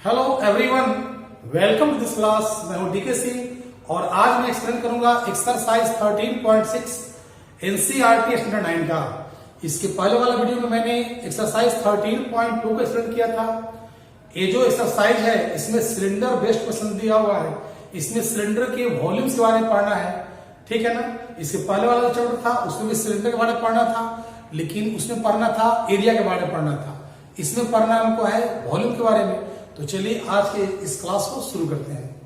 Hello everyone, welcome to this class. मैं हूं DK Singh और आज मैं एक्सप्लेन करूंगा एक्सरसाइज 13.6 एनसीईआरटी स्टैंडर्ड 9 का। इसके पहले वाला वीडियो में मैंने एक्सरसाइज 13.2 का एक्सप्लेन किया था। ये जो एक्सरसाइज है इसमें सिलेंडर बेस्ड क्वेश्चन दिया हुआ है। इसमें सिलेंडर के वॉल्यूम्स के बारे में पढ़ना है, ठीक है ना। इसके पहले वाला चैप्टर था उसमें भी सिलेंडर के बारे में पढ़ना था, लेकिन उसमें पढ़ना था एरिया के बारे में पढ़ना था। इसमें पढ़ना हमको है वॉल्यूम के बारे में। तो चलिए आज के इस क्लास को शुरू करते हैं।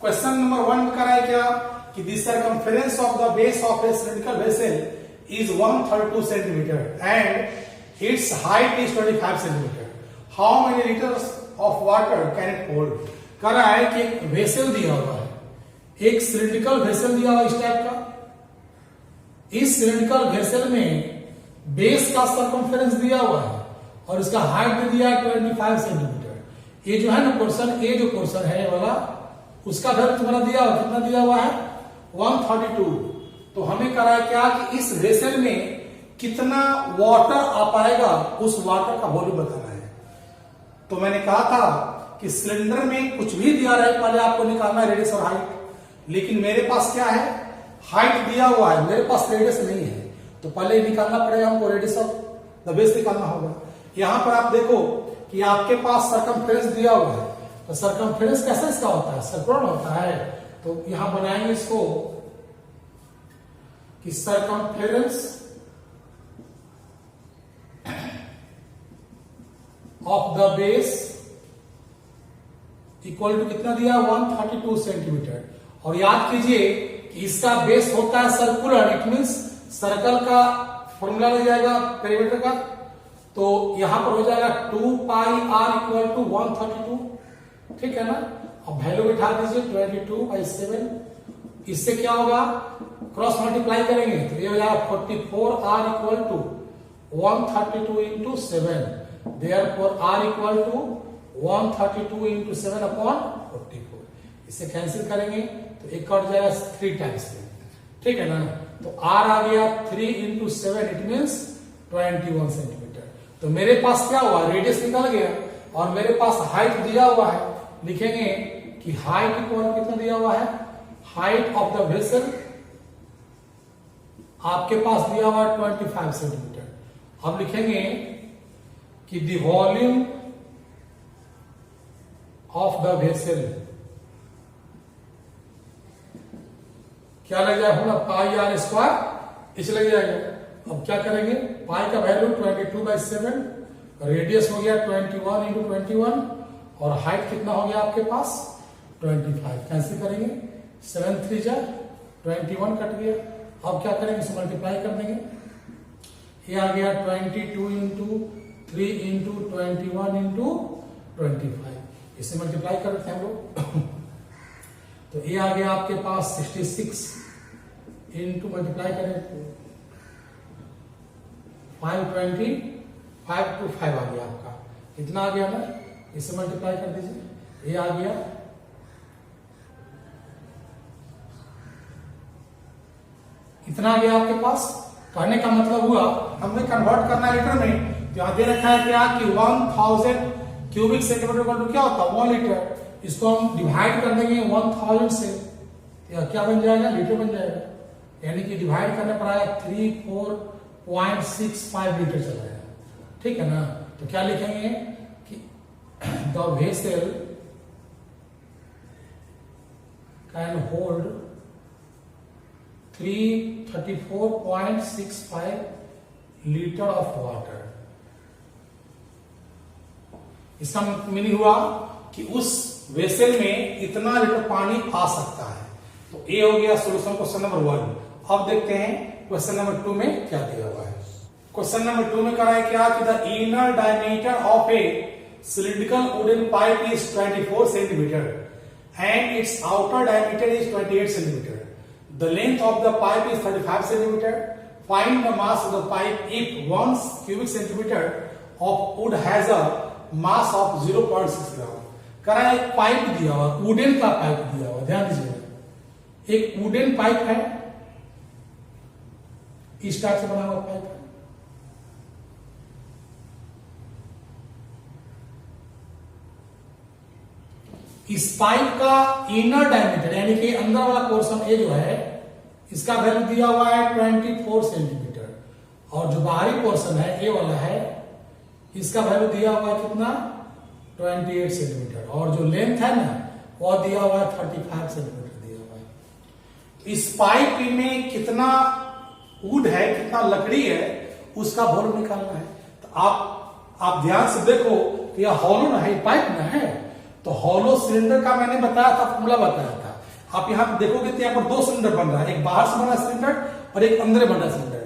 क्वेश्चन नंबर 1 में करा है क्या कि the circumference of the base of A cylindrical vessel is 132 centimetre and it's height is 25 centimetre. How many litres of water can it hold. करा है कि एक वेसल दिया हुआ है, एक सिलिंड्रिकल वेसल दिया हुआ इस टाइप का। इस सिलिंड्रिकल वेसल में बेस का सर्कमफेरेंस दिया हुआ है और इसका हाइट भी दिया है 25 सेंटीमीटर। ये जो है ना पोर्शन, ये जो पोर्शन है ये वाला, उसका वैल्यू तुम्हारा दिया हुआ, कितना दिया हुआ है 132। तो हमें करा है क्या कि इस वेसल में कितना वाटर आ पाएगा, उस वाटर का वॉल्यूम बताना है। तो मैंने कहा था कि सिलेंडर में कुछ भी दिया रहे पहले आपको निकालना है रेडियस और हाइट। लेकिन मेरे पास क्या है, हाइट दिया हुआ है, मेरे पास रेडियस नहीं है। तो पहले निकालना पड़ेगा हमको रेडियस ऑफ द बेस निकालना होगा। यहां पर आप देखो कि आपके पास सर्कमफेरेंस दिया हुआ है। तो सर्कमफेरेंस कैसे इसका होता है, सर्कुलर होता है। तो यहां बनाएंगे इसको कि circumference of the base equal to कितना दिया 132 सेंटीमीटर। और याद कीजिए कि इसका बेस होता है सर्कुलर, इट मीन्स सर्कल का फॉर्मूला लग जाएगा पेरीमीटर का। तो यहां पर हो जाएगा 2 पाई r इक्वल टू 132, ठीक है ना। अब वैल्यू बिठा दीजिए 22/7। इससे क्या होगा, क्रॉस मल्टीप्लाई करेंगे तो ये हो जाएगा 44r equal to 132 into 7। Therefore r equal to 132 into 7 upon 44। इसे कैंसिल करेंगे तो एक कट जाएगा 3 टाइम्स में, ठीक है ना। तो r आ गया 3 इंटू 7, इट मीन्स 21 सेंटीमीटर। तो मेरे पास क्या हुआ, रेडियस निकल गया और मेरे पास हाइट दिया हुआ है। लिखेंगे कि हाइट इक्वल कितना दिया हुआ है, हाइट ऑफ द वेसल आपके पास दिया हुआ है 25 सेंटीमीटर। अब लिखेंगे कि the volume of the vessel क्या लग जाएगा, पाई आर स्क्वायर इसे लग जाएगा। अब क्या करेंगे, पाई का वैल्यू 22/7, रेडियस हो गया 21 इंटू 21 और हाइट कितना हो गया आपके पास 25। कैंसिल करेंगे 7 3 जा 21 कट गया। अब क्या करेंगे, इसे मल्टीप्लाई कर देंगे। ये आ गया 22 इंटू 3 इंटू 21 इंटू 25। इसे मल्टीप्लाई कर रहे थे हम लोग। तो ये आ गया आपके पास 66 इंटू मल्टीप्लाई करें 520 5 to 5 आ गया आपका, इतना आ गया ना। इसे मल्टीप्लाई कर दीजिए, ये आ गया इतना आ गया आपके पास। कहने का मतलब हुआ हमें कन्वर्ट करना है लीटर में। तो यहां दे रखा है क्या कि 1000 क्यूबिक सेंटीमीटर क्या होता है 1 लीटर। इसको हम डिवाइड कर देंगे 1000 से, या क्या बन जाएगा, लीटर बन जाएगा। यानी कि डिवाइड करने पर आया 34.65 लीटर चला जाएगा, ठीक है ना। तो क्या लिखेंगे कि the vessel can hold 334.65 litre of water. इसका मीनिंग हुआ कि उस वेसल में इतना लीटर पानी आ सकता है। तो ये हो गया सॉल्यूशन क्वेश्चन नंबर 1। अब देखते हैं क्वेश्चन नंबर 2 में क्या दिया हुआ है। क्वेश्चन नंबर 2 में करा है क्या कि the inner diameter of A cylindrical wooden pipe is 24 centimetre and it's outer diameter is 28 centimetre. The length of the pipe is 35 centimetre. Find the mass of the pipe if 1 cubic centimetre of would has a mass of 0.6 ग्राम। करा एक pipe दिया हुआ, wooden का pipe दिया हुआ, ध्यान दीजिए। एक वुडन पाइप है, इस टाइप से बना हुआ पाइप है। इस पाइप का इनर डायमीटर यानी कि अंदर वाला पोर्शन ए जो है इसका वैल्यू दिया हुआ है 24 सेंटीमीटर, और जो बाहरी पोर्शन है ए वाला है इसका वैल्यू दिया हुआ है कितना 28 सेंटीमीटर, और जो लेंथ है ना वो दिया हुआ है 35 सेंटीमीटर दिया हुआ है। इस पाइप में कितना वुड है, कितना लकड़ी है, उसका वॉल्यूम निकालना है। तो आप ध्यान से देखो कि यह हॉलो ना है, पाइप ना है, तो हॉलो सिलेंडर का मैंने बताया था, फॉर्मूला बताया था। आप यहां देखोगे तो यहां पर दो सिलेंडर बन रहा है, एक बाहर से बना सिलेंडर और एक अंदर बना सिलेंडर।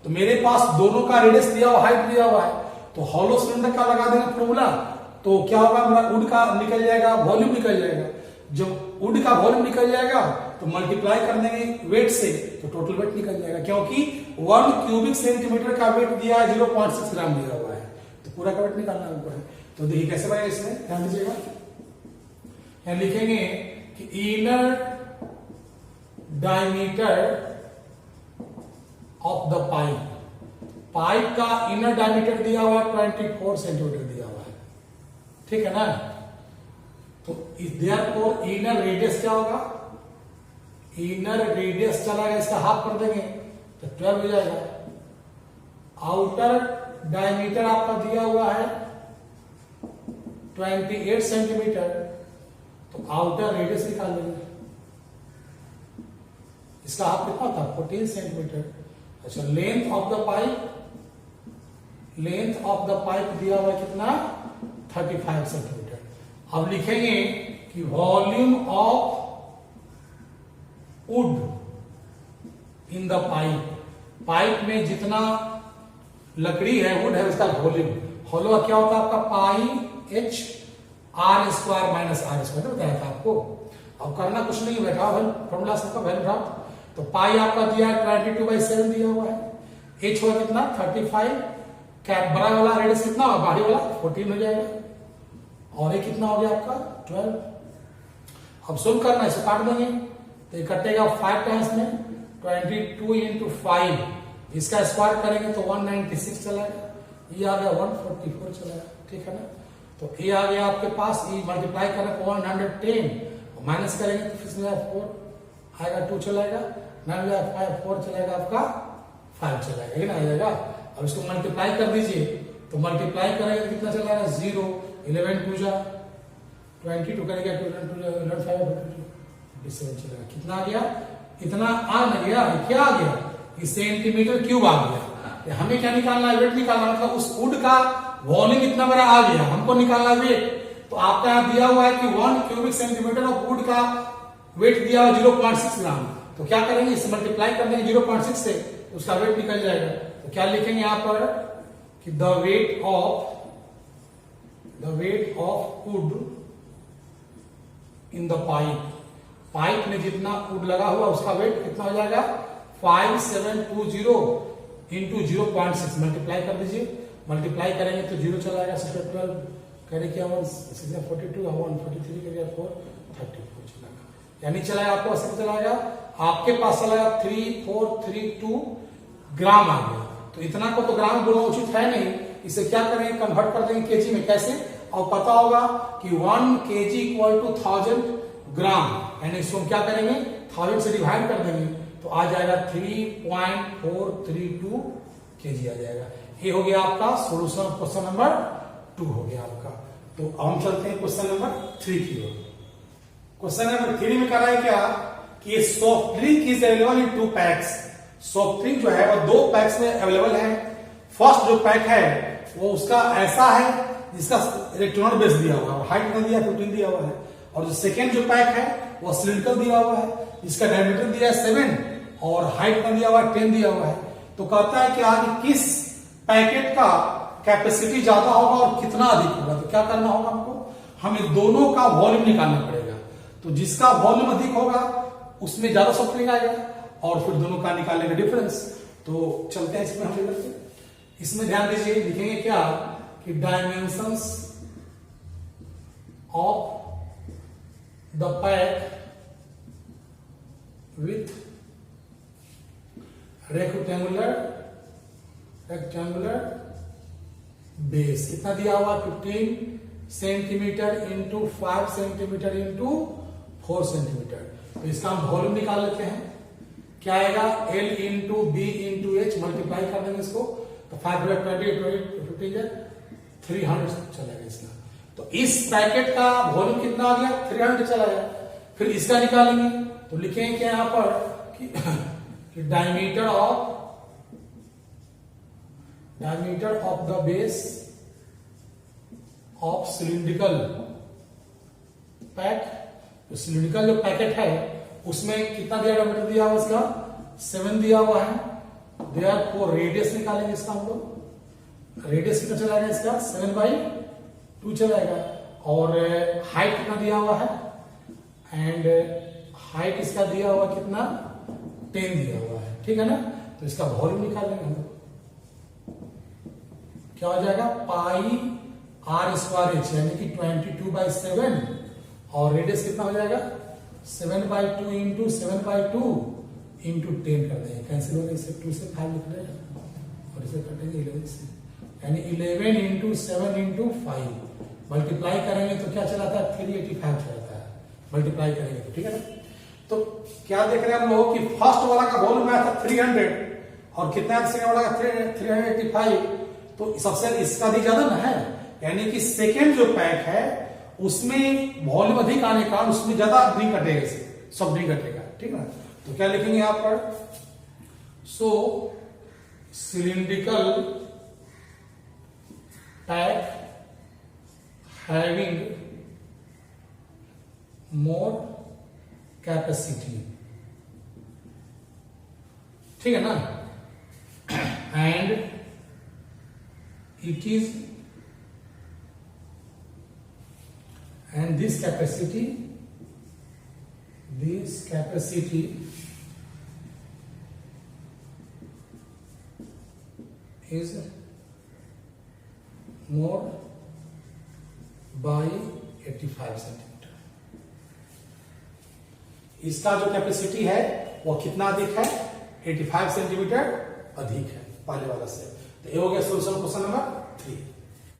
तो मेरे पास दोनों का रेडियस दिया हुआ, हाइट दिया हुआ है, तो हॉलो सिलेंडर का लगा देंगे फॉर्मूला, तो क्या होगा, मेरा वुड का निकल जाएगा, वॉल्यूम निकल जाएगा। जब वुड का वॉल्यूम निकल जाएगा तो मल्टीप्लाई कर देंगे वेट से, तो टोटल वेट निकल जाएगा, क्योंकि 1 क्यूबिक सेंटीमीटर का वेट दिया है 0.6 ग्राम दिया हुआ है, तो पूरा का वेट निकालना है। तो देखिए कैसे बनेगा, इसमें ध्यान दीजिएगा। यहां लिखेंगे कि inner diameter of the pipe, pipe का इनर डायमीटर दिया हुआ 24 सेंटीमीटर दिया हुआ है, ठीक है ना। तो देयरफॉर इनर रेडियस क्या होगा, इनर रेडियस चला गया, इसका हाफ कर देंगे तो 12 हो जाएगा। आउटर डायमीटर आपका दिया हुआ है 28 सेंटीमीटर, तो आउटर रेडियस निकाल लेंगे, इसका हाफ कितना था 14 सेंटीमीटर। अच्छा, length of the pipe, length of the pipe दिया हुआ कितना 35 सेंटीमीटर। अब लिखेंगे कि volume of would in the pipe, pipe में जितना लकड़ी है, वुड है, उसका वॉल्यूम। हॉलो क्या होता है आपका pi H R square minus R square, बताया था आपको। अब करना कुछ नहीं बैठा, फॉर्मूला सबका वैल्यू रहा। तो पाई आपका दिया है 22/7 दिया हुआ है, एच होगा कितना 35, कैप बड़ा वाला रेडियस कितना होगा, बाहरी वाला 14 हो जाएगा, और ये कितना हो गया आपका 12। अब सोल्व करना है, इसे काट देंगे तो ये कटेगा 5 टाइम्स में, 22 इंटू 5, इसका स्क्वायर करेंगे तो 196 चलाएगा, ये आ गया 144 चलाएगा, ठीक है ना। तो ये आ गया आपके पास, ये मल्टीप्लाई करें तो 110, माइनस करेंगे तो फिर 4 आएगा, 2 चलाएगा, 9 5 4 चलाएगा, आपका 5 चलाएगा, है ना, आ जाएगा। अब इसको मल्टीप्लाई कर दीजिए, तो मल्टीप्लाई करेंगे तो कितना चलाएगा 0, 11 2 जा 22 करेगा, 11 5 27 चलेगा, कितना आ गया, इतना आ नहीं गया, क्या आ गया, सेंटीमीटर क्यूब आ गया। हमें क्या निकालना है, वेट निकालना, मतलब उस वुड का वॉल्यूम इतना बड़ा आ गया, हमको निकालना वेट। तो आपका यहां दिया हुआ है कि 1 क्यूबिक सेंटीमीटर ऑफ वुड का वेट दिया हुआ 0.6 ग्राम, तो क्या करेंगे, इसे मल्टीप्लाई कर देंगे 0.6 से, उसका वेट निकल जाएगा। तो क्या लिखेंगे यहां पर कि the weight of would in the pipe, pipe में जितना वुड लगा हुआ उसका वेट कितना हो जाएगा 5720 इंटू 0.6, मल्टीप्लाई कर दीजिए, मल्टीप्लाई करेंगे तो 0 चलाएगा, 12 करे क्या 42 143 करेगा 434 चलाएगा, यानी चलाएगा आपको 80 चलाएगा, आपके पास चलाएगा 3432 ग्राम आ गया। तो इतना को तो ग्राम बोलना उचित है नहीं, इसे क्या करेंगे, कन्वर्ट कर देंगे केजी में, कैसे, और पता होगा कि 1 kg इक्वल टू 1000 ग्राम, यानी इसको हम क्या करेंगे 1000 से डिवाइड कर देंगे, तो आ जाएगा 3.432 kg आ जाएगा। ये हो गया आपका सोल्यूशन ऑफ क्वेश्चन नंबर 2 हो गया आपका। तो हम चलते हैं क्वेश्चन नंबर 3 की ओर। क्वेश्चन नंबर 3 में कह रहा है क्या कि soft drink is available in 2 PACS, soft drink जो है वो 2 पैक्स में अवेलेबल है। फर्स्ट जो पैक है वो उसका ऐसा है जिसका इलेक्ट्रॉन बेस दिया हुआ है, हाइट में दिया 15 दिया हुआ है, और जो सेकेंड जो पैक है वो सिलिंड्रिकल दिया हुआ है, जिसका डायमीटर दिया है 7 और हाइट में दिया हुआ है 10 दिया हुआ है। तो कहता है कि आगे किस पैकेट का कैपेसिटी ज्यादा होगा और कितना अधिक होगा। तो क्या करना होगा हमको, हमें दोनों का वॉल्यूम निकालना पड़ेगा। तो जिसका वॉल्यूम अधिक होगा उसमें ज्यादा सॉफ्ट ड्रिंक आएगा, और फिर दोनों का निकालने का डिफरेंस। तो चलते हैं इसमें, हम लेकर इसमें ध्यान दीजिए, लिखेंगे क्या कि dimensions of the pack with rectangular base कितना दिया हुआ 15 centimetre into 5 centimetre into 4 centimetre. तो इसका हम वॉल्यूम निकाल लेते हैं। क्या आएगा? L into B into H, multiply कर देंगे इसको, तो 520 300 चलेगा इसका। तो इस पैकेट का वॉल्यूम कितना आ गया? 300 चला गया। फिर इसका निकालेंगे तो लिखेंगे क्या यहां पर कि diameter of the base of cylindrical pack. तो सिलिंड्रिकल जो पैकेट है उसमें कितना दिया, डायमीटर दिया हुआ इसका 7 दिया हुआ है। देयरफॉर रेडियस निकालेंगे इसका हम लोग। रेडियस कितना चलाएगा इसका? 7/2 चलाएगा। और हाइट कितना दिया हुआ है? एंड हाइट इसका दिया हुआ कितना? 10 दिया हुआ है, ठीक है ना। तो इसका वॉल्यूम निकाल लेंगे हम लोग। क्या हो जाएगा? पाई आर स्क्वायर एच, यानी कि 22/7। और रेडियस कितना हो जाएगा? 7/2 इंटू 7/2 इंटू 10 कर देंगे। कैंसिल होगा, इसे 2 से 5 लिख रहे हैं और इसे कटेंगे 11 से, यानी 11 इंटू 7 इंटू 5। मल्टीप्लाई करेंगे तो क्या चलाता है? 385 चलाता है, मल्टीप्लाई करेंगे तो, ठीक है ना। तो क्या देख रहे हैं हम लोग कि फर्स्ट वाला का वॉल्यूम आया था 300 और कितना सेकेंड वाला का 385। तो सबसे इसका अधिक ज्यादा ना है, यानी कि सेकेंड जो पैक है उसमें वॉल्यूम अधिक आने का उसमें ज्यादा नहीं कटेगा, सब नहीं कटेगा, ठीक है। तो क्या लिखेंगे यहां पर? So cylindrical pack having more capacity, ठीक है ना, and it is and this capacity is more by 85 centimetre. इसका जो कैपेसिटी है वो कितना अधिक है? 85 सेंटीमीटर अधिक है पहले वाला से। तो ये हो गया सोल्यूशन क्वेश्चन नंबर 3।